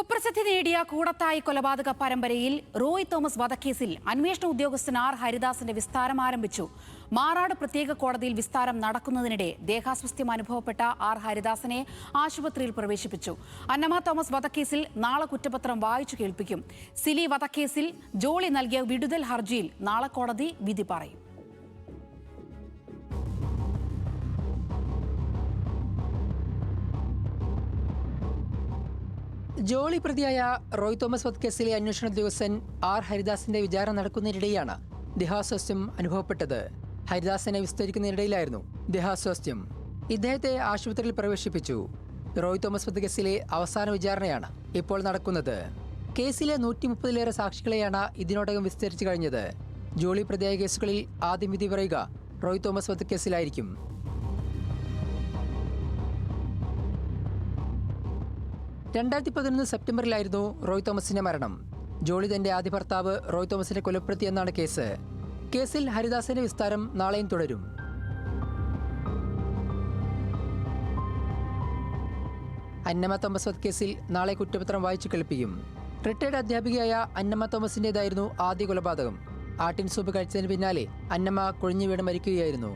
കുപ്രസിദ്ധി നേടിയ കൂടത്തായി കൊലപാതക പരമ്പരയിൽ റോയ് തോമസ് വധക്കേസിൽ അന്വേഷണ ഉദ്യോഗസ്ഥൻ ആർ ഹരിദാസിന്റെ വിസ്താരം ആരംഭിച്ചു. മാറാട് പ്രത്യേക കോടതിയിൽ വിസ്താരം നടക്കുന്നതിനിടെ ദേഹാസ്വാസ്ഥ്യം അനുഭവപ്പെട്ട ആർ ഹരിദാസിനെ ആശുപത്രിയിൽ പ്രവേശിപ്പിച്ചു. അന്നമ്മ തോമസ് വധക്കേസിൽ നാളെ കുറ്റപത്രം വായിച്ചു കേൾപ്പിക്കും. സിലി വധക്കേസിൽ ജോളി നൽകിയ വിടുതൽ ഹർജിയിൽ നാളെ കോടതി വിധി പറയും. ജോളി പ്രതിയായ റോയ് തോമസ് വധക്കേസിലെ അന്വേഷണ ഉദ്യോഗസ്ഥൻ ആർ ഹരിദാസിന്റെ വിചാരണ നടക്കുന്നതിനിടെയാണ് ദേഹാസ്വാസ്ഥ്യം അനുഭവപ്പെട്ടത്. ഹരിദാസിനെ വിസ്തരിക്കുന്നതിനിടയിലായിരുന്നു ദേഹാസ്വാസ്ഥ്യം. ഇദ്ദേഹത്തെ ആശുപത്രിയിൽ പ്രവേശിപ്പിച്ചു. റോയ് തോമസ് വധക്കേസിലെ അവസാന വിചാരണയാണ് ഇപ്പോൾ നടക്കുന്നത്. കേസിലെ 130-ലേറെ സാക്ഷികളെയാണ് ഇതിനോടകം വിസ്തരിച്ചു കഴിഞ്ഞത്. ജോളി പ്രതിയായ കേസുകളിൽ ആദ്യം വിധി പറയുക റോയ് തോമസ് വധക്കേസിലായിരിക്കും. 2011 സെപ്റ്റംബറിലായിരുന്നു റോയ് തോമസിന്റെ മരണം. ജോളി തന്റെ ആദ്യ ഭർത്താവ് റോയ് തോമസിനെ കൊലപ്പെടുത്തിയെന്നാണ് കേസ്. കേസിൽ ഹരിദാസിന്റെ വിസ്താരം നാളെയും തുടരും. അന്നമ്മ തോമസ് വധക്കേസിൽ നാളെ കുറ്റപത്രം വായിച്ചു കേൾപ്പിക്കും. റിട്ടയർഡ് അധ്യാപികയായ അന്നമ്മ തോമസിന്റേതായിരുന്നു ആദ്യ കൊലപാതകം. ആട്ടിൻ സൂപ്പ് കഴിച്ചതിന് പിന്നാലെ അന്നമ്മ കുഴിഞ്ഞു വീണ് മരിക്കുകയായിരുന്നു.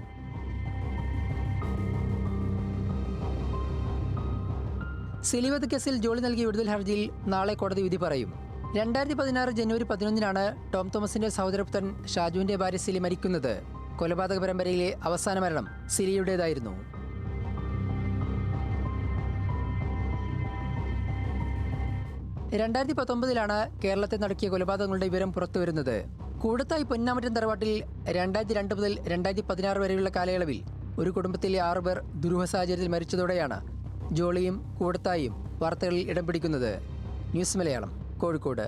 സിലി വധക്കേസിൽ ജോളി നൽകിയ വിടുതൽ ഹർജിയിൽ നാളെ കോടതി വിധി പറയും. 2016 ജനുവരി 11-നാണ് ടോം തോമസിന്റെ സഹോദരപുത്രൻ ഷാജുവിന്റെ ഭാര്യ സിലി മരിക്കുന്നത്. കൊലപാതക പരമ്പരയിലെ അവസാന മരണം സിലിയുടേതായിരുന്നു. 2019-ലാണ് കേരളത്തെ നടക്കിയ കൊലപാതകങ്ങളുടെ വിവരം പുറത്തുവരുന്നത്. കൂടത്തായി പൊന്നാമറ്റം തറവാട്ടിൽ 2002 മുതൽ 2016 വരെയുള്ള കാലയളവിൽ ഒരു കുടുംബത്തിലെ 6 പേർ ദുരൂഹ സാഹചര്യത്തിൽ മരിച്ചതോടെയാണ് ജോളിയും കൂടത്തായും വാർത്തകളിൽ ഇടം പിടിക്കുന്നത്. ന്യൂസ് മലയാളം, കോഴിക്കോട്.